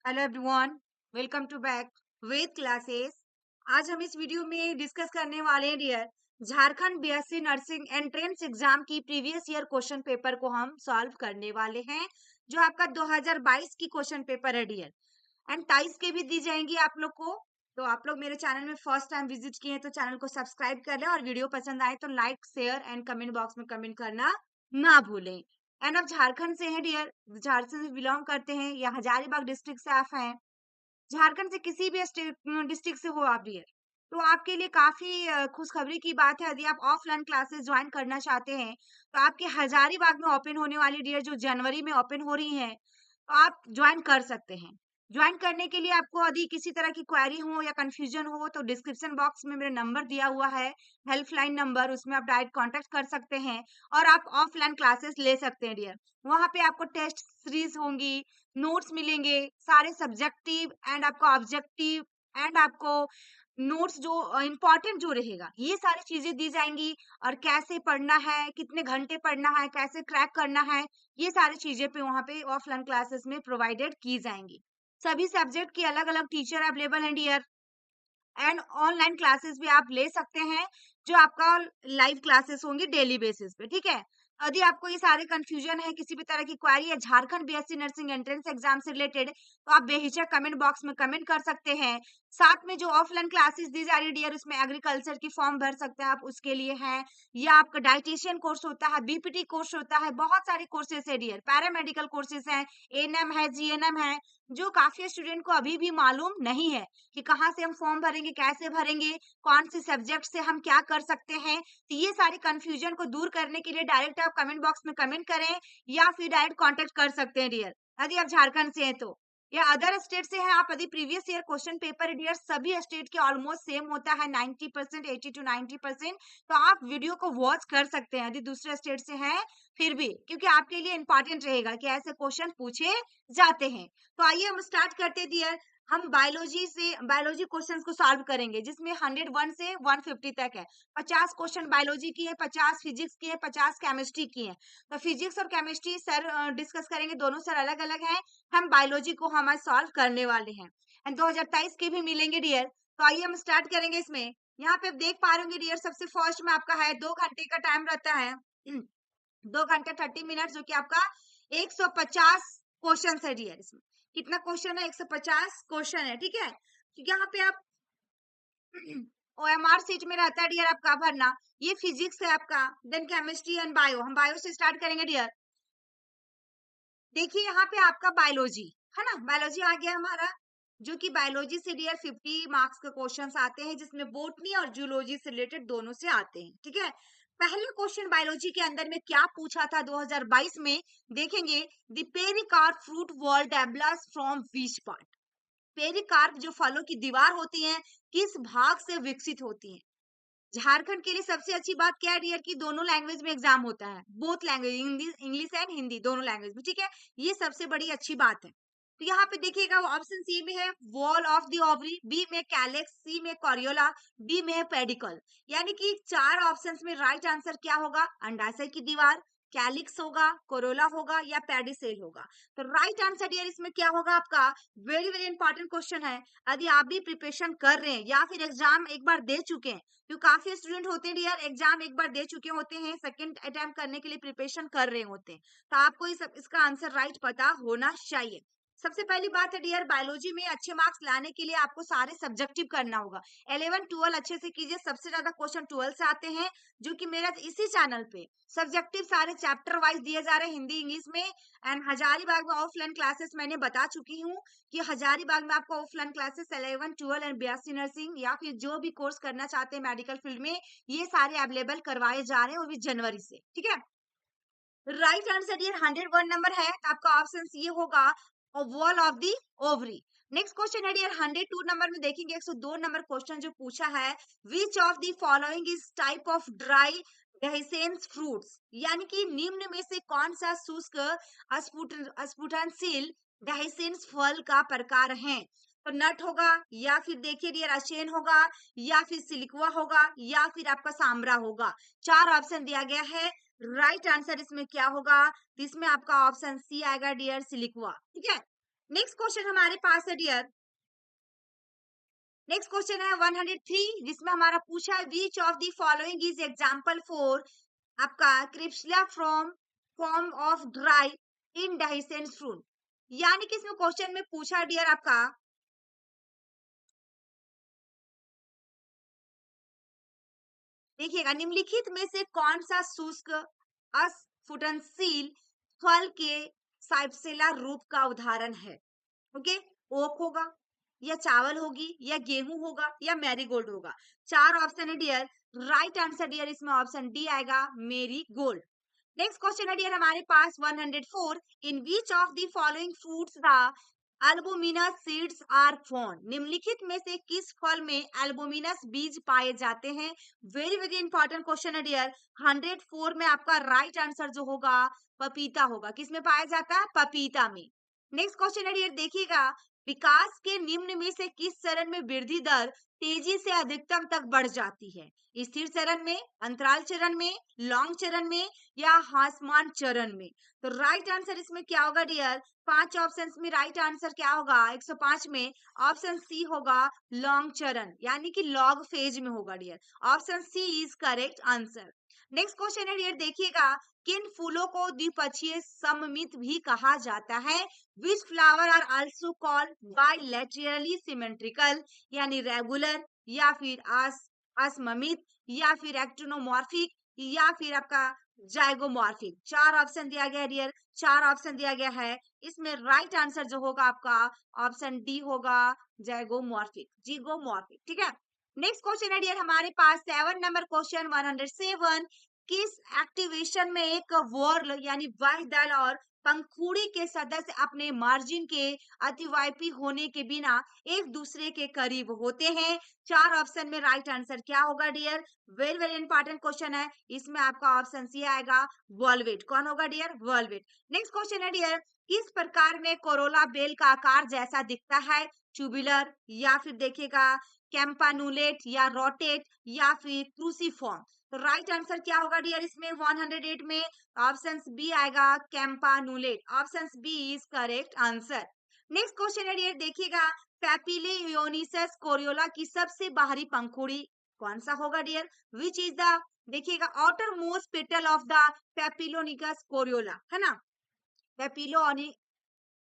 Hello everyone, welcome to back with classes. आज हम इस वीडियो में डिस्कस करने वाले हैं dear Jharkhand BSc nursing entrance exam की प्रीवियस ईयर क्वेश्चन पेपर को हम सॉल्व करने वाले हैं, जो आपका 2022 की क्वेश्चन पेपर है डियर। एंड टाइज के भी दी जाएंगी आप लोग को। तो आप लोग मेरे चैनल में फर्स्ट टाइम विजिट किए हैं तो चैनल को सब्सक्राइब कर लें, और वीडियो पसंद आए तो like share and comment box में कमेंट करना ना भूलें। एंड आप झारखंड से हैं डियर, झारखंड से बिलोंग करते हैं या हजारीबाग डिस्ट्रिक्ट से आप हैं, झारखंड से किसी भी डिस्ट्रिक्ट से हो आप डियर, तो आपके लिए काफी खुशखबरी की बात है। यदि आप ऑफलाइन क्लासेस ज्वाइन करना चाहते हैं तो आपके हजारीबाग में ओपन होने वाली डियर जो जनवरी में ओपन हो रही है, तो आप ज्वाइन कर सकते हैं। ज्वाइन करने के लिए आपको यदि किसी तरह की क्वेरी हो या कंफ्यूजन हो तो डिस्क्रिप्शन बॉक्स में मेरा नंबर दिया हुआ है, हेल्पलाइन नंबर, उसमें आप डायरेक्ट कांटेक्ट कर सकते हैं और आप ऑफलाइन क्लासेस ले सकते हैं डियर। वहां पे आपको टेस्ट सीरीज होंगी, नोट्स मिलेंगे, सारे सब्जेक्टिव एंड आपको ऑब्जेक्टिव एंड आपको नोट्स जो इम्पोर्टेंट जो रहेगा ये सारी चीजें दी जाएंगी। और कैसे पढ़ना है, कितने घंटे पढ़ना है, कैसे क्रैक करना है, ये सारी चीजें पे वहाँ पे ऑफलाइन क्लासेस में प्रोवाइडेड की जाएंगी। सभी सब्जेक्ट की अलग अलग टीचर अवेलेबल हैं डियर। एंड ऑनलाइन क्लासेस भी आप ले सकते हैं, जो आपका लाइव क्लासेस होंगी डेली बेसिस पे, ठीक है। यदि आपको ये सारे कंफ्यूजन है, किसी भी तरह की क्वेरी है Jharkhand BSc nursing entrance exam से रिलेटेड, तो आप बेहिचक कमेंट बॉक्स में कमेंट कर सकते हैं। साथ में जो ऑफलाइन क्लासेस दी जा रही है डियर, उसमें एग्रीकल्चर की फॉर्म भर सकते हैं आप, उसके लिए है, या आपका डाइटिशियन कोर्स होता है, बीपीटी कोर्स होता है, बहुत सारे कोर्सेस है डियर, पैरामेडिकल कोर्सेस हैं, एएनएम है, जीएनएम है, जो काफी स्टूडेंट को अभी भी मालूम नहीं है कि कहाँ से हम फॉर्म भरेंगे, कैसे भरेंगे, कौन से सब्जेक्ट से हम क्या कर सकते हैं। तो ये सारे कंफ्यूजन को दूर करने के लिए डायरेक्ट आप कमेंट बॉक्स में कमेंट करें या फिर डायरेक्ट कांटेक्ट कर सकते हैं डियर, यदि आप झारखंड से हैं तो, या अदर स्टेट से हैं आप। यदि previous year question paper dear सभी स्टेट के ऑलमोस्ट सेम होता है, 90%, 80 to 90%, तो आप वीडियो को वॉच कर सकते हैं यदि दूसरे स्टेट से हैं फिर भी, क्योंकि आपके लिए इंपॉर्टेंट रहेगा कि ऐसे क्वेश्चन पूछे जाते हैं। तो आइए हम स्टार्ट करते डियर। हम बायोलॉजी क्वेश्चंस को सॉल्व करेंगे, जिसमें 101 से 150 तक है। 50 क्वेश्चन बायोलॉजी की है, 50 फिजिक्स की है, 50 केमिस्ट्री की है। तो फिजिक्स और केमिस्ट्री सर डिस्कस करेंगे, दोनों सर अलग अलग हैं। हम बायोलॉजी को हम आज सॉल्व करने वाले हैं एंड 2023 के भी मिलेंगे डियर। तो आइए हम स्टार्ट करेंगे इसमें। यहाँ पे आप देख पा रहे होंगे डियर, सबसे फर्स्ट में आपका है 2 घंटे का टाइम रहता है। 2 घंटे 30 मिनट, जो कि आपका 150 क्वेश्चन है डियर। इसमें कितना क्वेश्चन है? 150 क्वेश्चन है, ठीक है। तो यहाँ पे आप ओएमआर सीट में रहता है डियर आपका भरना। ये फिजिक्स है आपका, देन केमिस्ट्री एंड बायो। हम बायो से स्टार्ट करेंगे डियर। देखिए यहाँ पे आपका बायोलॉजी है ना, बायोलॉजी आ गया हमारा, जो कि बायोलॉजी से डियर 50 मार्क्स के क्वेश्चंस आते हैं, जिसमें बोटनी और जूलॉजी से रिलेटेड दोनों से आते हैं, ठीक है। पहला क्वेश्चन बायोलॉजी के अंदर में क्या पूछा था 2022 में, देखेंगे। The pericarp fruit wall develops from which part? Pericarp जो फलों की दीवार होती है, किस भाग से विकसित होती है? झारखंड के लिए सबसे अच्छी बात क्या है डियर, कि दोनों लैंग्वेज में एग्जाम होता है, both language, English and Hindi, दोनों लैंग्वेज में, ठीक है। ये सबसे बड़ी अच्छी बात है। तो यहाँ पे देखिएगा ऑप्शन सी में है wall of the ovary, B में कैलेक्स, सी में कॉरियोला, डी में है पेडिकल। यानी कि 4 ऑप्शंस में राइट आंसर क्या होगा? अंडाशय की दीवार, कैलिक्स होगा, कोरोला होगा या पेडिसेल होगा। तो राइट आंसर डियर इसमें क्या होगा आपका? वेरी वेरी इंपॉर्टेंट क्वेश्चन है। यदि आप भी प्रिपरेशन कर रहे हैं या फिर एग्जाम एक बार दे चुके हैं, तो काफी स्टूडेंट होते हैं डियर एग्जाम एक बार दे चुके होते हैं, सेकंड अटेम्प्ट करने के लिए प्रिपरेशन कर रहे होते हैं, तो आपको इसका आंसर राइट पता होना चाहिए। सबसे पहली बात है डियर, बायोलॉजी में अच्छे मार्क्स लाने के लिए आपको सारे सब्जेक्टिव करना होगा। 11 12 अच्छे से कीजिए, सबसे ज्यादा क्वेश्चन 12 से आते हैं, जो कि मेरा इसी चैनल पे सब्जेक्टिव सारे चैप्टर वाइज दिए जा रहे हैं हिंदी इंग्लिश में। एंड हजारीबाग में ऑफलाइन क्लासेस मैंने बता चुकी हूँ कि हजारीबाग में आपको offline classes 11 12 and BSc nursing या फिर जो भी कोर्स करना चाहते हैं मेडिकल फील्ड में, ये सारे अवेलेबल करवाए जा रहे हैं, वो भी जनवरी से, ठीक है। राइट आंसर ये 101 नंबर है, तो आपका ऑप्शन ये होगा wall of the ovary. Next question है डियर 102 नंबर में, देखेंगे 102 नंबर क्वेश्चन जो पूछा है, which of the following is type of dry dehiscence fruits? यानी कि निम्न में से कौन सा शुष्क स्फुटनशील डेहिसेंस फल का प्रकार है? तो नट होगा, या फिर देखिए डियर अचेन होगा, या फिर सिलिकुआ होगा, या फिर आपका सांबरा होगा। 4 ऑप्शन दिया गया है। राइट आंसर इसमें क्या होगा? तो इसमें आपका ऑप्शन सी आएगा डियर, सिलिकुआ, ठीक है। नेक्स्ट क्वेश्चन हमारे पास है डियर, नेक्स्ट क्वेश्चन है 103, जिसमें हमारा पूछा है which of the following is example for आपका cypsela from form of dry indehiscent fruit. यानी कि इसमें क्वेश्चन में पूछा डियर आपका, देखिएगा निम्नलिखित में से कौन सा शुष्क अस्फुटनशील फल के साइप्सेला रूप का उदाहरण है। ओके, ओक होगा या चावल होगी या गेहूं होगा या मैरीगोल्ड होगा। चार ऑप्शन है डियर, राइट आंसर डियर इसमें ऑप्शन डी आएगा, मेरी गोल्ड। नेक्स्ट क्वेश्चन है डियर हमारे पास 104, in which of the following fruits the albuminous seeds are found. निम्नलिखित में से किस फल में अल्बुमिनस बीज पाए जाते हैं। वेरी वेरी इंपॉर्टेंट क्वेश्चन है डियर। 104 में आपका राइट आंसर जो होगा पपीता होगा। किस में पाया जाता है, पपीता में। नेक्स्ट क्वेश्चन है डियर, देखिएगा विकास के निम्न में से किस चरण में वृद्धि दर तेजी से अधिकतम तक बढ़ जाती है। स्थिर चरण में, अंतराल चरण में, लॉन्ग चरण में या ह्रासमान चरण में। तो राइट आंसर इसमें क्या होगा डियर, पांच ऑप्शंस में राइट आंसर क्या होगा 105 में, ऑप्शन सी होगा लॉन्ग चरण, यानी कि लॉग फेज में होगा dear. Option C is correct answer. Next question है डियर, देखिएगा किन फूलों को द्विपक्षीय सममित भी कहा जाता है। Which flower are also called bilaterally symmetrical, यानी रेगुलर या फिर असममित या फिर एक्टिनोमॉर्फिक या फिर आपका जाइगोमॉर्फिक। चार ऑप्शन दिया गया है डियर, चार ऑप्शन दिया गया है। इसमें राइट आंसर जो होगा आपका ऑप्शन डी होगा, जाइगोमॉर्फिक, जिगोमॉर्फिक। ठीक है, नेक्स्ट क्वेश्चन है डियर हमारे पास 7 नंबर क्वेश्चन 107, किस एक्टिवेशन में एक वॉर्ल यानी वह दल और पंखुड़ी के सदस्य अपने मार्जिन के अतिवाइपी होने के बिना एक दूसरे के करीब होते हैं। चार ऑप्शन में राइट आंसर क्या होगा dear, very very important question है। इसमें आपका ऑप्शन सी आएगा, वॉल्वेट। कौन होगा डियर, वॉल्वेट। नेक्स्ट क्वेश्चन है डियर, किस प्रकार में कोरोला बेल का आकार जैसा दिखता है। ट्यूबुलर या फिर देखिएगा कैंपानुलेट या रोटेट या फिर क्रूसीफॉर्म। तो राइट आंसर क्या होगा डियर इसमें 108 में, ऑप्शन बी आएगा, campanulate. Option B is correct answer. Next question है डियर, देखिएगा पैपिलियोनिसस कोरियोला की सबसे बाहरी पंखुड़ी कौन सा होगा डियर, विच इज द, देखिएगा outer most petal of the papilionaceous corolla, है ना, पैपिलोनी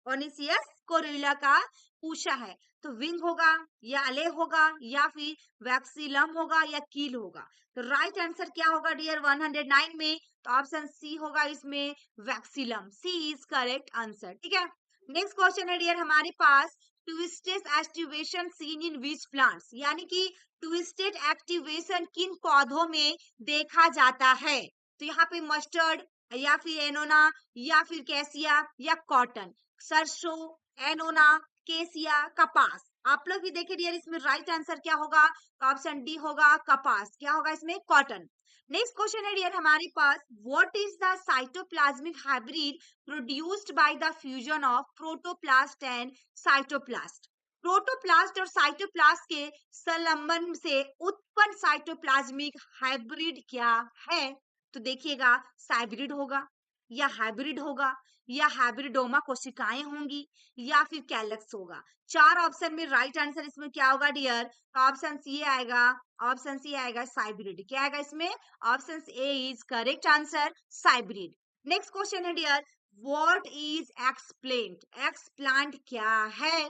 ओनिसियस कोरिल्ला का पूछा है। तो विंग होगा या अले होगा या फिर वैक्सीलम होगा या कील होगा। तो राइट आंसर क्या होगा डियर 109 में, तो ऑप्शन सी होगा इसमें, vexillum. C is correct answer. ठीक है, नेक्स्ट क्वेश्चन है डियर हमारे पास, twisted aestivation seen in which plants, यानी कि ट्विस्टेड एक्टिवेशन किन पौधों में देखा जाता है। तो यहाँ पे मस्टर्ड या फिर एनोना या फिर कैसिया या कॉटन। सरसों, एनोना, केसिया, कपास। आप लोग भी देखिए डियर इसमें राइट आंसर क्या होगा, तो ऑप्शन डी होगा, कपास। क्या होगा इसमें, कॉटन। नेक्स्ट क्वेश्चन है डियर हमारे पास, what is the cytoplasmic hybrid produced by the fusion of protoplast and cytoplast. Protoplast और साइटोप्लास्ट के संलंबन से उत्पन्न साइटोप्लाज्मिक हाइब्रिड क्या है। तो देखिएगा साइब्रिड होगा या हाइब्रिड होगा या हाइब्रिडोमा कोशिकाएं होंगी या फिर कैलक्स होगा। चार ऑप्शन में राइट आंसर इसमें क्या होगा डियर, ऑप्शन सी आएगा, ऑप्शन सी आएगा साइब्रिड। क्या आएगा इसमें, option A is correct answer, cybrid. Next question है dear, what is explant, explant क्या है।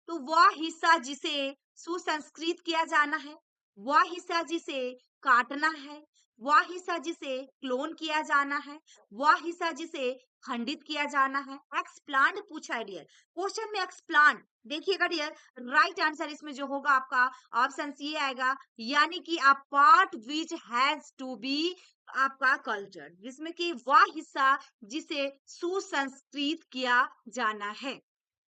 तो वह हिस्सा जिसे सुसंस्कृत किया जाना है, वह हिस्सा जिसे काटना है, वह हिस्सा जिसे क्लोन किया जाना है, वह हिस्सा जिसे खंडित किया जाना है। एक्सप्लांट पूछा है डियर, क्वेश्चन में एक्सप्लांट। देखिएगा डियर राइट आंसर इसमें जो होगा आपका ऑप्शन सी आएगा, यानी कि a part which has to be आपका कल्चर, जिसमें कि वह हिस्सा जिसे सुसंस्कृत किया जाना है।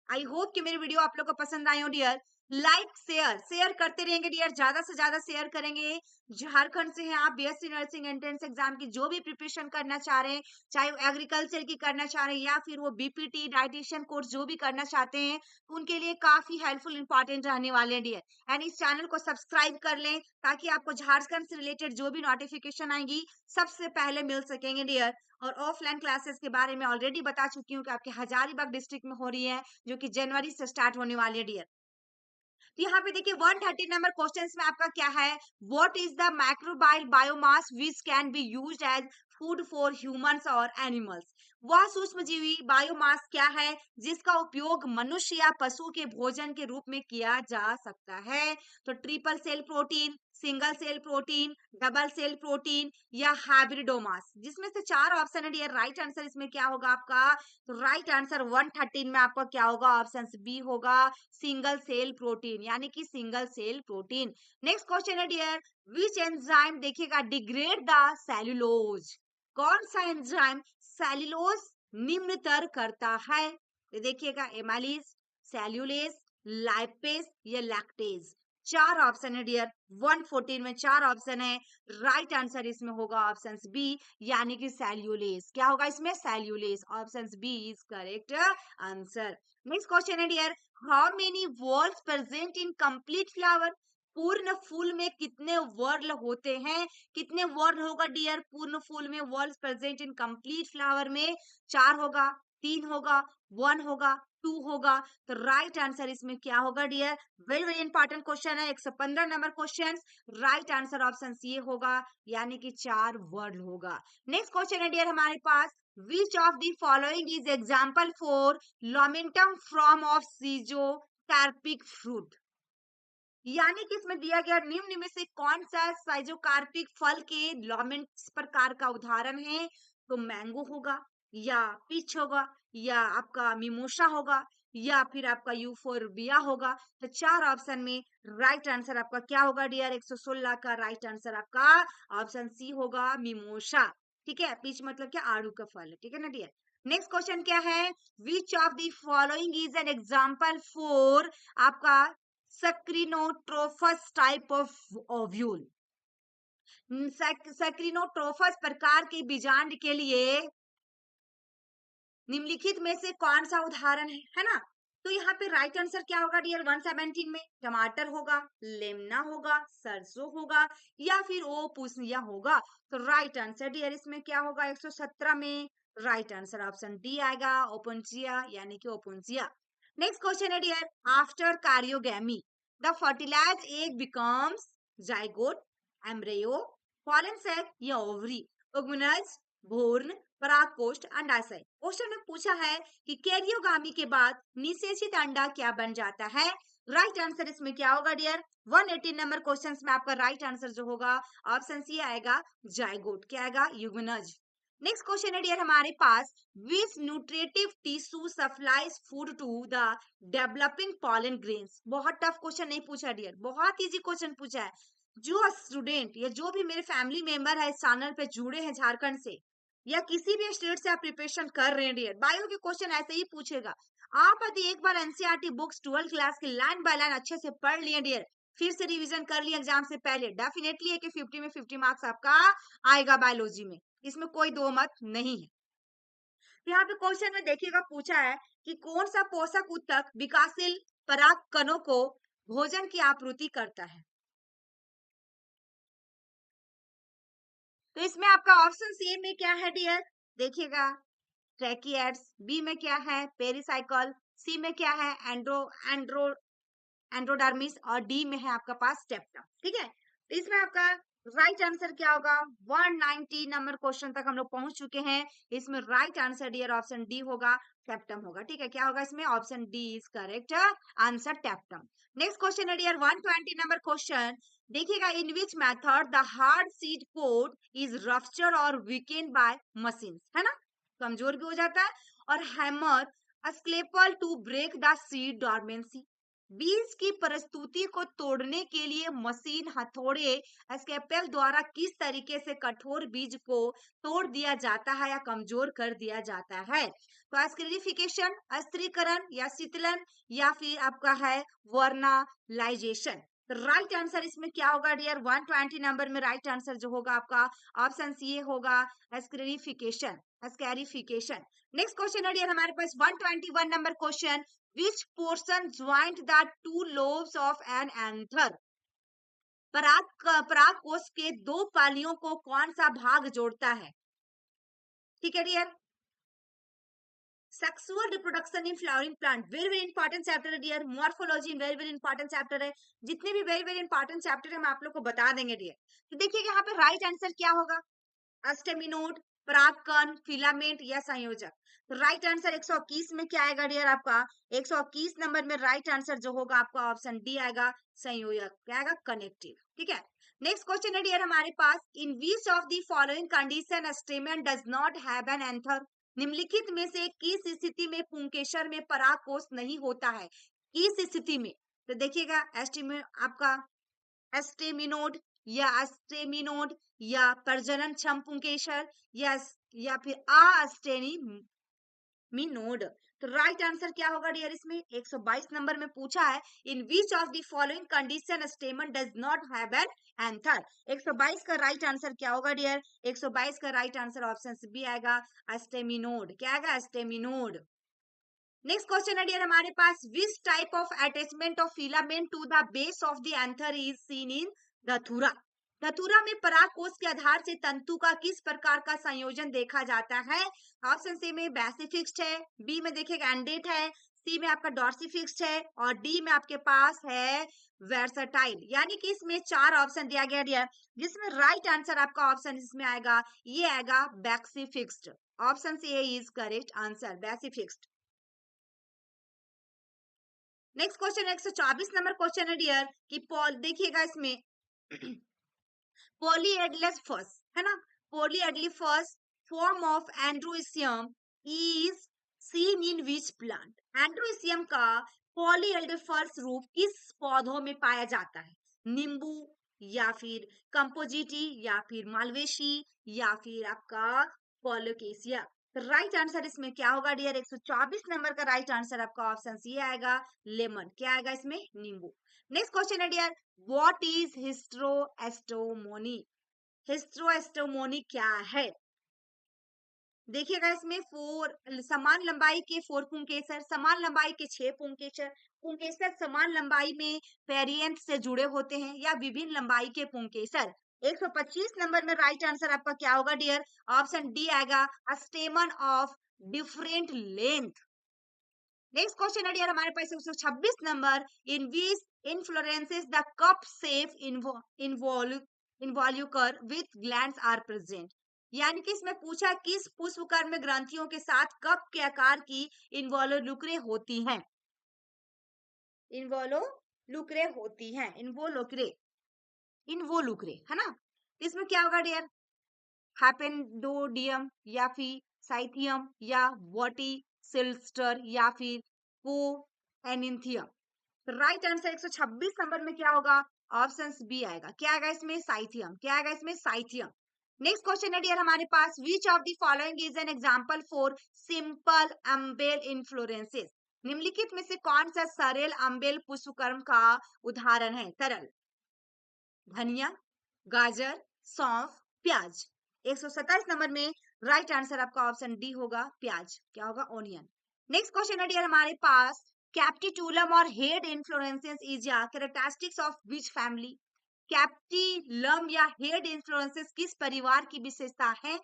आई होप कि मेरी वीडियो आप लोग को पसंद आई हो डियर। लाइक शेयर शेयर करते रहेंगे डियर, ज्यादा से ज्यादा शेयर करेंगे। झारखंड से हैं आप, बीएससी नर्सिंग एंट्रेंस एग्जाम की जो भी प्रिपरेशन करना चाह रहे हैं, चाहे वो एग्रीकल्चर की करना चाह रहे हैं या फिर वो बीपीटी डाइटिशियन कोर्स जो भी करना चाहते हैं, तो उनके लिए काफी हेल्पफुल इंपॉर्टेंट रहने वाले हैं डियर। एंड इस चैनल को सब्सक्राइब कर लें ताकि आपको झारखंड से रिलेटेड जो भी नोटिफिकेशन आएंगी सबसे पहले मिल सकेंगे डियर। और ऑफलाइन क्लासेस के बारे में ऑलरेडी बता चुकी हूँ कि आपके हजारीबाग डिस्ट्रिक्ट में हो रही है, जो कि जनवरी से स्टार्ट होने वाली है डियर। तो यहाँ पे देखिए 130 नंबर क्वेश्चन में आपका क्या है, what is the microbial biomass which can be used as food for humans और एनिमल्स। वह सूक्ष्मजीवी बायोमास क्या है जिसका उपयोग मनुष्य या पशु के भोजन के रूप में किया जा सकता है। तो triple cell protein, single cell protein, double cell protein या हाइब्रिडोमास, जिसमें से चार ऑप्शन है डियर। राइट आंसर इसमें क्या होगा आपका, तो राइट आंसर 113 में आपका क्या होगा, ऑप्शन बी होगा, सिंगल सेल प्रोटीन, यानी कि single cell protein. Next question है डियर, विच एंजाइम देखिएगा डिग्रेड द सेल्यूलोज। कौन सा एंजाइम सेल्यूलोज निम्नतर करता है, ये देखिएगा एमाइलेज, सेल्यूलेज, लाइपेज या लैक्टेज। चार ऑप्शन है डियर, 114 में चार ऑप्शन है। राइट आंसर इसमें होगा ऑप्शन बी, यानी कि सेल्यूलेज। क्या होगा इसमें, cellulase. Option B is correct answer. Next question है dear, how many whorls present in complete flower. पूर्ण फूल में कितने वर्ड होते हैं, कितने वर्ड होगा डियर पूर्ण फूल में, words present in complete flower में। चार होगा, तीन होगा, वन होगा, टू होगा। तो राइट आंसर इसमें क्या होगा dear, very very important question है, 115 number question. Right answer option C होगा, यानी कि चार वर्ड होगा। नेक्स्ट क्वेश्चन है डियर हमारे पास, which of the following is example for Lomentum from of Schizocarpic fruit। यानी कि इसमें दिया गया निम्न में से कौन सा साइजोकार्पिक फल के लॉमेंट प्रकार का उदाहरण है। तो मैंगो होगा, या पीच होगा, या आपका मिमोसा होगा, या फिर आपका यूफोरबिया होगा। तो चार ऑप्शन में राइट आंसर आपका क्या होगा डियर, 116 का राइट आंसर आपका ऑप्शन सी होगा, मिमोसा। ठीक है, पीच मतलब क्या, आड़ू का फल है, ठीक है ना डियर। नेक्स्ट क्वेश्चन क्या है, which of the following is an example for आपका सक्रिनोट्रोफस टाइप ऑफ ओव्यूल। सक्रिनोट्रोफस प्रकार के बीजांड के लिए निम्नलिखित में से कौन सा उदाहरण है ना। तो यहाँ पे राइट आंसर क्या होगा डियर, 117 में टमाटर होगा, लेमना होगा, सरसों होगा, या फिर ओ पूसनिया होगा। तो राइट आंसर डियर इसमें क्या होगा, 117 में राइट आंसर ऑप्शन डी आएगा, ओपोन्सिया, यानी कि ओपोन्सिया। नेक्स्ट क्वेश्चन है dear, after karyogamy the fertilized egg becomes zygote, embryo, pollen sac या ओवरी। ओगुनज, भ्रूण, परागकोष्ठ, अंडाशय। क्वेश्चन में पूछा है कि कैरियोगामी के बाद निषेचित अंडा क्या बन जाता है। राइट आंसर इसमें क्या होगा डियर, 118 नंबर क्वेश्चन में आपका राइट आंसर जो होगा ऑप्शन सी आएगा, जाइगोट। क्या आएगा, यूगनज। नेक्स्ट क्वेश्चन है डियर हमारे पास, which nutritive tissue supplies food to the developing pollen grains. बहुत टफ क्वेश्चन नहीं पूछा डियर, बहुत इजी क्वेश्चन पूछा है। जो स्टूडेंट या जो भी मेरे फैमिली मेंबर है इस चैनल पे जुड़े हैं झारखंड से, या किसी भी स्टेट से आप प्रिपरेशन कर रहे हैं डियर, बायो के क्वेश्चन ऐसे ही पूछेगा। आप यदि एक बार एनसीईआरटी बुक्स 12th क्लास की लाइन बाय लाइन अच्छे से पढ़ लिए डियर, फिर से रिवीजन कर लिए एग्जाम से पहले, डेफिनेटली है कि 50 में 50 मार्क्स आपका आएगा बायोलॉजी में, इसमें कोई दो मत नहीं है। यहाँ पे क्वेश्चन में देखिएगा पूछा है कि कौन सा पोषक ऊतक विकासशील पराग कणों को भोजन की आपूर्ति करता है। तो इसमें आपका ऑप्शन सी में क्या है डियर, देखिएगा ट्रैकियड्स, बी में क्या है पेरिसाइकल, सी में क्या है एंड्रो एंड्रो एंड्रोडर्मिस, और डी में है आपका पास स्टेप्टम। ठीक है, तो इसमें आपका राइट आंसर क्या होगा, 190 नंबर क्वेश्चन तक हम लोग पहुंच चुके हैं। इसमें right answer dear option D होगा, टेप्टम होगा। ठीक है, क्या होगा इसमें, option D is correct answer, tapetum. Next question है डियर 120 नंबर क्वेश्चन, देखिएगा in which method the hard seed coat is rupture और वीकेंड बाय मशीन, है ना, कमजोर भी हो जाता है, और hammer scalpel to break the seed dormancy. बीज की प्रस्तुति को तोड़ने के लिए मशीन हथौड़े स्केपेल द्वारा किस तरीके से कठोर बीज को तोड़ दिया जाता है या कमजोर कर दिया जाता है? तो एस्क्रिडिफिकेशन, अस्त्रीकरण या शीतलन या फिर आपका है वर्नालाइजेशन। राइट आंसर इसमें क्या होगा डियर? 120 नंबर में राइट आंसर जो होगा आपका ऑप्शन सी होगा एस्क्रिडिफिकेशन, एस्कैरिफिकेशन। नेक्स्ट क्वेश्चन है डियर हमारे पास 121 number question, which portion joined the two lobes of an anther? पराग कोश के दो पालियों को कौन सा भाग जोड़ता है? ठीक है dear. Sexual reproduction in flowering plant, very very important chapter है dear. Morphology very very important chapter है। जितने भी वेरी वेरी इंपॉर्टेंट चैप्टर है हम आप लोग को बता देंगे डियर। तो देखिए यहाँ पे राइट आंसर क्या होगा? अस्टेमिनोड, परागकण, फिलामेंट या संयोजक। तो राइट आंसर 121 में क्या आएगा डियर आपका? 121 नंबर में राइट आंसर जो होगा आपका ऑप्शन डी आएगा, संयोजक। क्या आएगा? कनेक्टिव। ठीक है। नेक्स्ट क्वेश्चन है डियर हमारे पास, in which of the following condition stamen does not have an anther? निम्नलिखित में से किस स्थिति में पुंकेसर में परागकोश नहीं होता है? किस स्थिति में? तो देखिएगा एस्टिमे आपका एस्टेमिनोड या एस्टेमिनोड या प्रजनन क्षम पुंकेसर या फिर अस्टेमिनोड। तो राइट आंसर क्या होगा डियर इसमें? 122 नंबर में पूछा है, in which of the following condition stamen does not have an anther? 122 का राइट आंसर क्या होगा डियर? 122 का राइट आंसर ऑप्शन बी आएगा, एस्टेमिनोड। क्या आएगा? एस्टेमिनोड। नेक्स्ट क्वेश्चन है डियर हमारे पास, which type of attachment of filament to the base of the anther is seen in Datura? धतूरा में परागकोश के आधार से तंतु का किस प्रकार का संयोजन देखा जाता है? ऑप्शन सी में बेसिफिक्स्ड है, बी में देखिएगा एंडेट है, सी में आपका डॉर्सिफिक्स्ड है और डी में आपके पास है वर्सटाइल। यानी कि इसमें चार ऑप्शन दिया गया डियर, जिसमें राइट आंसर आपका ऑप्शन इसमें आएगा, ये आएगा basifixed. Option C is correct answer, basifixed. Next question 124 number question है डियर कि पॉल देखिएगा इसमें पॉलीएडलेफस है ना, polyadelphous form of androecium is seen in which plant? Androecium का पॉलीएडलेफस रूप किस पौधों में पाया जाता है? नींबू या फिर कंपोजिटी या फिर मालवेशी या फिर आपका कोलोकेशिया। राइट आंसर इसमें क्या होगा डियर? 124 नंबर का राइट आंसर आपका ऑप्शन सी आएगा, लेमन। क्या आएगा इसमें? नींबू। नेक्स्ट क्वेश्चन है डियर, व्हाट इज हिस्ट्रोएस्टोमोनी? हिस्ट्रोएस्टोमोनी क्या है? देखिएगा इसमें समान लंबाई के 4 पुंकेसर, समान लंबाई के 6 पुंकेसर, पुंकेसर समान लंबाई में वेरिएंट से जुड़े होते हैं या विभिन्न लंबाई के पुंकेसर। 125 नंबर में राइट आंसर आपका क्या होगा डियर? ऑप्शन डी आएगा, stamen of different length. Next question है डियर हमारे पास 126 number, in which inflorescences the cup shape involucre with glands are present? यानी कि इसमें पूछा किस पुष्पकर्ण में ग्रंथियों के साथ कप के आकार की इन्वॉल्यूक्रे होती हैं? इन्वॉल्यूक्रे होती हैं, इन्वोलुक्रे, इन्वोलुक्रे है ना। इसमें क्या होगा डियर? हैपेंडोडियम या फिर साइथियम या वर्टिसिल्स्टर या फिर को एनिंथियम। राइट आंसर 126 नंबर में क्या होगा? ऑप्शन बी आएगा। क्या आएगा इसमें? साइथियम। क्या आएगा इसमें? साइथियम। नेक्स्ट क्वेश्चन है डियर हमारे पास, which of the following is an example for simple umbel inflorescences? निम्नलिखित में से कौन सा सरल अम्बेल पुष्पकर्म का उदाहरण है? तरल, धनिया, गाजर, सौंफ, प्याज। 127 नंबर में राइट आंसर आपका ऑप्शन डी होगा, प्याज। क्या होगा? ओनियन। नेक्स्ट क्वेश्चन है डियर हमारे पास, कैप्टिटुलम और हेड इन्फ्लोरेंसेस इज या कैरेक्टरिस्टिक्स ऑफ विच फैमिली? कैप्टिलम या हेड इन्फ्लोरेंसेस किस परिवार की विशेषता है?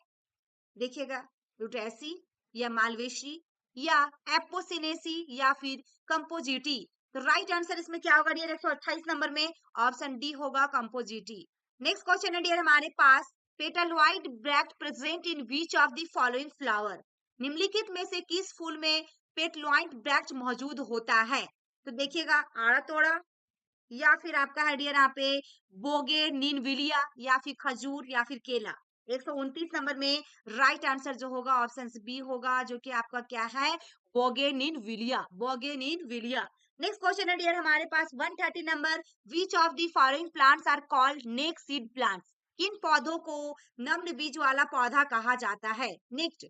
देखिएगा, रुटेसी या मालवेशी या एपोसिनेसी या फिर कंपोजिटी। तो राइट आंसर इसमें क्या होगा डियर? 128 नंबर में ऑप्शन डी होगा, कंपोजिटी। नेक्स्ट क्वेश्चन है डियर हमारे पास, petaloid bract present in which of the following flower? निम्नलिखित में से किस फूल में पेटलवाइड ब्रैक्ट मौजूद होता है? तो देखिएगा, आड़ा तोड़ा या फिर आपका है डियर यहाँ पे बोगे निनविलिया या फिर खजूर या फिर केला। 129 नंबर में राइट आंसर जो होगा ऑप्शन बी होगा, जो कि आपका क्या है? Bougainvillea, bougainvillea. Next question है डियर हमारे पास 130 number, which of the following plants are called naked seed plants? किन पौधों को नम्र बीज वाला पौधा कहा जाता है? Next,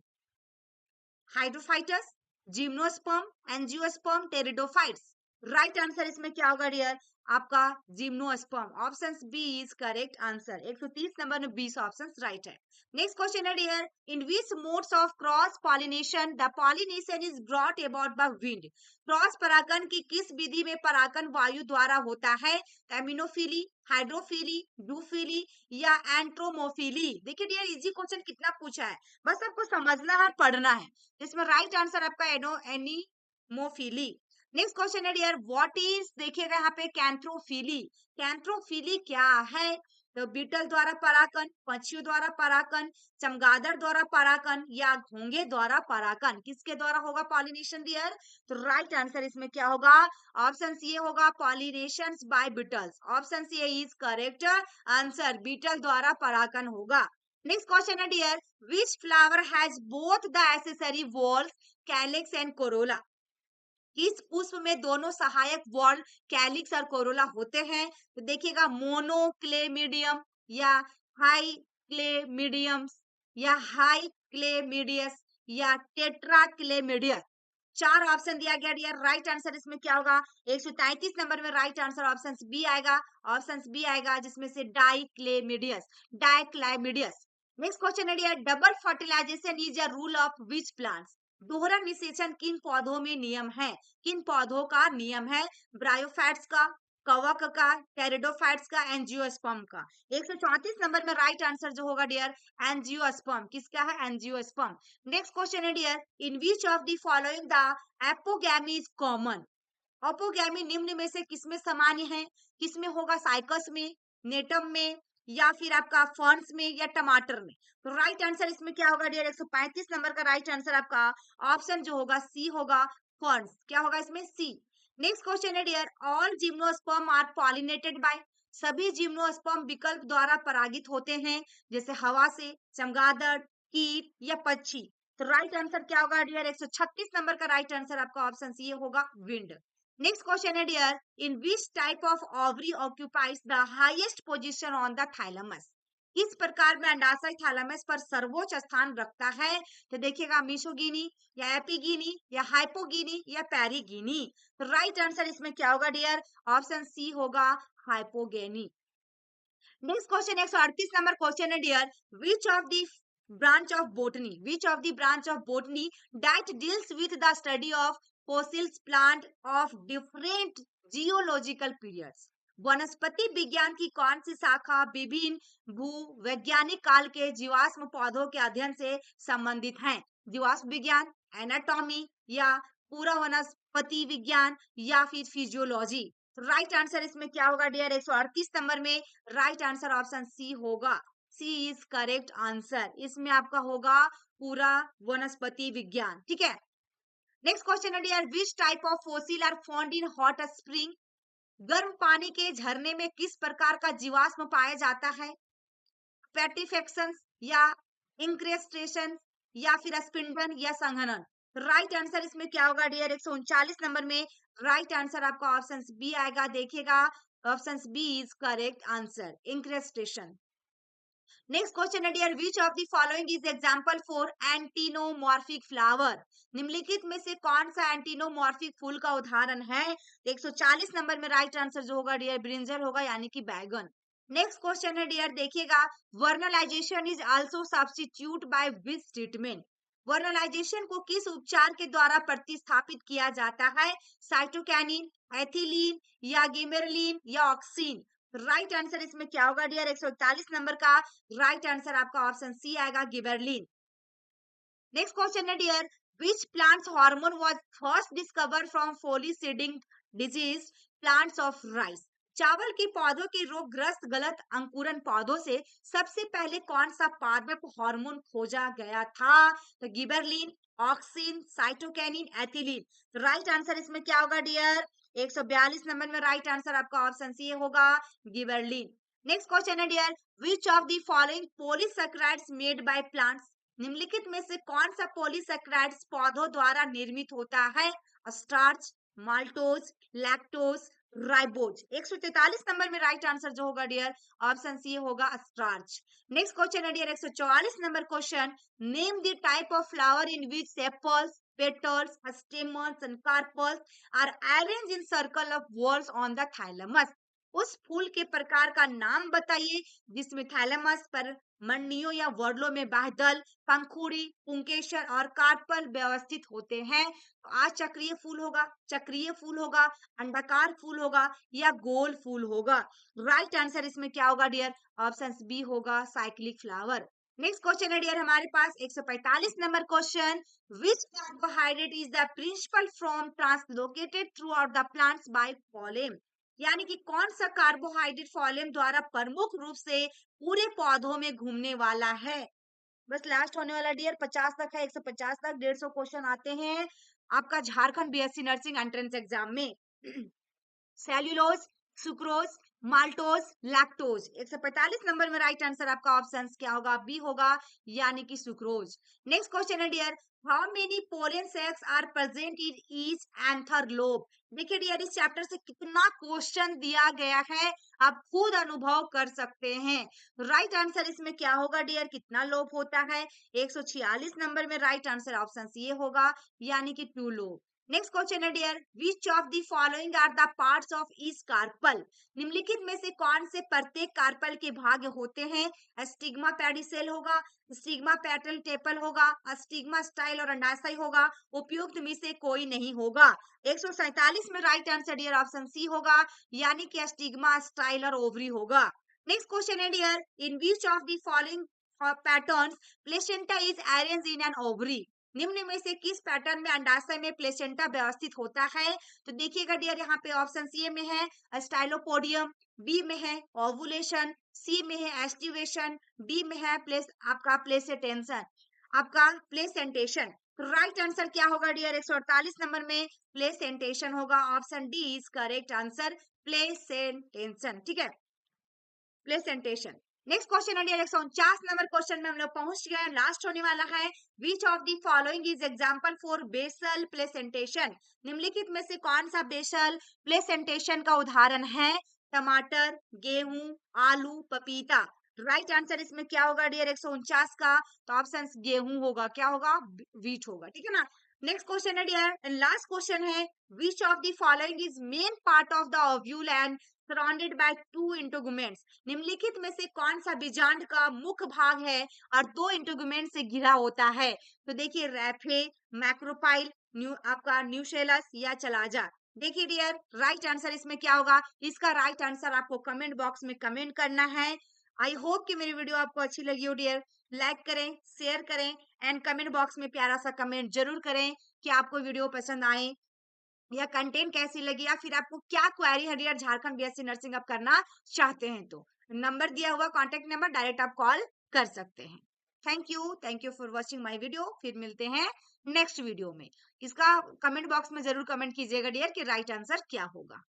hydrophytes, gymnosperm, angiosperm, pteridophytes. Right answer इसमें क्या होगा डियर? आपका gymnosperm, option B is correct answer. 130 number में 20 ऑप्शन राइट है। नेक्स्ट क्वेश्चन है dear, in which modes of cross pollination the pollination is brought about by wind? Cross परागण की किस विधि में परागण वायु द्वारा होता है? एमिनोफिली, हाइड्रोफिली, डूफिली या एंट्रोमोफिली? देखिए डियर इजी क्वेश्चन कितना पूछा है, बस आपको समझना है, पढ़ना है। इसमें राइट आंसर आपका एनिमोफिली। नेक्स्ट क्वेश्चन है डियर, व्हाट इज, देखिएगा यहाँ पे कैंथ्रोफिली। कैंथ्रोफिली क्या है? तो बीटल द्वारा परागण, पक्षियों द्वारा परागण, चमगादड़ द्वारा परागण या घोंगे द्वारा परागण, किसके द्वारा होगा पॉलिनेशन डियर? तो राइट आंसर इसमें क्या होगा? ऑप्शन सी होगा pollination by beetles. Option C is correct answer, beetle द्वारा परागण होगा। नेक्स्ट क्वेश्चन है dear, which flower has both the accessory whorls calyx and corolla? किस पुष्प में दोनों सहायक वॉल कैलिक्स और कोरोला होते हैं? तो देखिएगा मोनोक्लेमिडियम या हाई क्लेमिडियम्स या हाई क्लेमिडियस या टेट्राक्लेमिडियस। चार ऑप्शन दिया गया डियर, राइट आंसर इसमें क्या होगा? 133 नंबर में राइट आंसर ऑप्शन बी आएगा। ऑप्शन बी आएगा जिसमें से डाइक्लेमिडियस, डाइक्लाइमिडियस। नेक्स्ट क्वेश्चन है dear, double fertilization is a rule of which plants? दोहरा निषेचन किन पौधों में नियम है? किन पौधों का नियम है? ब्रायोफाइट्स का, कवक का, टेरिडोफाइट्स का, एंजियोस्पर्म का। 134 नंबर में राइट आंसर जो होगा डियर एंजियोस्पर्म, किसका है? एंजियोस्पर्म। नेक्स्ट क्वेश्चन है dear, in which of the following the apogamy is common? Apogamy निम्न में से किसमें सामान्य है? किसमें होगा? साइकस में, नेटम में या फिर आपका फर्न्स में या टमाटर में? तो राइट आंसर इसमें क्या होगा डियर? 135 नंबर का राइट आंसर आपका ऑप्शन जो होगा सी होगा, फर्न्स। क्या होगा इसमें? सी। नेक्स्ट क्वेश्चन है dear, all gymnosperm are pollinated by? सभी जिम्नोस्पर्म विकल्प द्वारा परागित होते हैं, जैसे हवा से, चमगादड़, कीट या पक्षी। तो राइट आंसर क्या होगा डियर? 136 नंबर का राइट आंसर आपका ऑप्शन सी होगा, विंड। नेक्स्ट क्वेश्चन है dear, in which type of ovary occupies the highest position on the thalamus? किस प्रकार में अंडाशय थाइलमस पर सर्वोच्च स्थान रखता है? तो देखिएगा मिसोगिनी या एपिगिनी या हाइपोगिनी या पेरिगिनी। तो राइट आंसर इसमें क्या होगा डियर? ऑप्शन सी होगा, hypogyny. Next question 138 number question है dear, which of the branch of botany, which of the branch of botany that deals with the study of fossils plant of different geological periods? वनस्पति विज्ञान की कौन सी शाखा विभिन्न भू वैज्ञानिक काल के जीवाश्म पौधों के अध्ययन से संबंधित है? जीवाश्म विज्ञान, एनाटॉमी या पूरा वनस्पति विज्ञान या फिर फिजियोलॉजी? राइट आंसर इसमें क्या होगा डियर? 138 नंबर में राइट आंसर ऑप्शन सी होगा, सी इज करेक्ट आंसर। इसमें आपका होगा पूरा वनस्पति विज्ञान, ठीक है। नेक्स्ट क्वेश्चन है dear, which type of fossil are found in hot spring? गर्म पानी के झरने में किस प्रकार का जीवाश्म पाया जाता है? पेट्रीफेक्शन या इंक्रेस्टेशन या फिर स्पिंडन या संघनन? राइट आंसर इसमें क्या होगा डियर? 139 नंबर में राइट आंसर आपका ऑप्शन बी आएगा। देखिएगा option B is correct answer, incrustation. Next question है dear, which of the following is example for actinomorphic flower? निम्नलिखित में से कौन सा एंटीनोमॉर्फिक फूल का उदाहरण है? 140 नंबर में राइट आंसर जो होगा डियर ब्रिंजल होगा, यानी कि बैगन। नेक्स्ट क्वेश्चन है डियर, देखिएगा vernalization is also substitute by which treatment? Vernalization को किस उपचार के द्वारा प्रतिस्थापित किया जाता है? साइटोकैनिन, एथिलीन या गिबेरलिन या ऑक्सीन? राइट आंसर इसमें क्या होगा डियर? 141 नंबर का राइट आंसर आपका ऑप्शन सी आएगा, गिबेरलिन। नेक्स्ट क्वेश्चन है dear, which plants hormone was first discovered from foolish seedling disease plants of rice? चावल के पौधों के रोगग्रस्त गलत अंकुरन पौधों से सबसे पहले कौन सा पादप हार्मोन खोजा गया था? तो गिबेरलिन, ऑक्सिन, साइटोकैनिन, एथिलीन। तो राइट आंसर इसमें क्या होगा डियर? 142 नंबर में राइट आंसर आपका ऑप्शन सी होगा, गिबेरलिन। नेक्स्ट क्वेश्चन है dear, which of the following polysaccharides made by plants? निम्नलिखित में से कौन सा पॉलीसैकेराइड्स पौधों द्वारा निर्मित होता है? Starch, maltose, lactose, ribose. 143 number में राइट आंसर जो होगा डियर ऑप्शन सी होगा स्टार्च। नेक्स्ट क्वेश्चन है dear 144 number question, name the type of flower in which sepals, petals, stamens and carpels are arranged in circle of whorls on the thalamus. उस फूल के प्रकार का नाम बताइए जिसमें थैलेमस पर मंडियों या वर्डलों में बाह्यदल, पंखुड़ी, पुंकेसर और कार्पल व्यवस्थित होते हैं। तो आज चक्रीय फूल होगा, चक्रीय फूल होगा, अंडाकार फूल होगा या गोल फूल होगा। राइट आंसर इसमें क्या होगा डियर ऑप्शन बी होगा साइक्लिक फ्लावर। नेक्स्ट क्वेश्चन है डियर हमारे पास 145 number question, which carbohydrate is the principal from translocated throughout the plants by phloem. यानी कि कौन सा कार्बोहाइड्रेट फॉलेम द्वारा प्रमुख रूप से पूरे पौधों में घूमने वाला है। बस लास्ट होने वाला डियर 50 तक है, 150 तक 150 क्वेश्चन आते हैं आपका Jharkhand BSc nursing entrance exam में। Cellulose, sucrose, maltose, lactose. 145 number में राइट आंसर आपका ऑप्शन क्या होगा, बी होगा यानी कि सुक्रोज। नेक्स्ट क्वेश्चन है dear, how many pollen sacs are present in each anther lobe. देखिए डियर इस चैप्टर से कितना क्वेश्चन दिया गया है आप खुद अनुभव कर सकते हैं। राइट आंसर इसमें क्या होगा डियर, कितना लोब होता है। 146 नंबर में राइट आंसर ऑप्शन सी होगा यानी कि 2 लोब। नेक्स्ट क्वेश्चन है dear, which of the following are the parts of each carpel. निम्नलिखित में से कौन से प्रत्येक कार्पल के भाग होते हैं। स्टिग्मा पेडिसेल होगा, स्टिग्मा पेटल टेपल होगा, स्टिग्मा स्टाइल और अंडाशय होगा। उपयुक्त में से कोई नहीं होगा। 147 में right answer dear option C होगा यानी कि स्टिग्मा स्टाइल और ओवरी होगा। नेक्स्ट क्वेश्चन है dear, in which of the following patterns placenta is arranged in an ovary. निम्न में से किस पैटर्न में अंडाशय में प्लेसेंटा व्यवस्थित होता है। तो देखिएगा डियर यहाँ पे ऑप्शन सी में है स्टाइलोपोडियम, बी में है ओवुलेशन, सी में है एस्टिवेशन, डी में है आपका प्लेसेंटेशन, आपका प्लेसेंटेशन। राइट आंसर क्या होगा डियर 148 नंबर में प्लेसेंटेशन होगा। Option D is correct answer, placentation. ठीक है, प्लेसेंटेशन। नेक्स्ट क्वेश्चन है डियर 149 नंबर क्वेश्चन में हम लोग पहुंच गए, लास्ट होने वाला है। Which of the following is example for basal placentation. निम्नलिखित में से कौन सा बेसल प्लेसेंटेशन का उदाहरण है। टमाटर, गेहूं, आलू, पपीता। राइट आंसर इसमें क्या होगा डियर 149 का, तो ऑप्शन गेहूं होगा, क्या होगा, व्हीट होगा। ठीक है ना। नेक्स्ट क्वेश्चन है डियर, लास्ट क्वेश्चन है, which of the following is main part of the ovule and surrounded by 2 इंटोगुमेंट्स। निम्नलिखित में से कौन सा बीजांड का मुख्य भाग है और 2 इंटोगुमेंट से घिरा होता है। तो देखिए रैफे, मैक्रोपाइल, आपका न्यूशेलस या चलाजा। देखिए डियर राइट आंसर इसमें क्या होगा, इसका राइट आंसर आपको कमेंट बॉक्स में कमेंट करना है। आई होप कि मेरी वीडियो आपको अच्छी लगी हो डियर। लाइक करें, शेयर करें एंड कमेंट बॉक्स में प्यारा सा कमेंट जरूर करें कि आपको वीडियो पसंद आए या कंटेंट कैसी लगी या फिर आपको क्या क्वेरी है डियर झारखंड बीएससी नर्सिंग आप करना चाहते हैं। तो नंबर दिया हुआ कांटेक्ट नंबर डायरेक्ट आप कॉल कर सकते हैं। Thank you for watching my video. फिर मिलते हैं नेक्स्ट वीडियो में। इसका कमेंट बॉक्स में जरूर कमेंट कीजिएगा डियर कि राइट आंसर क्या होगा।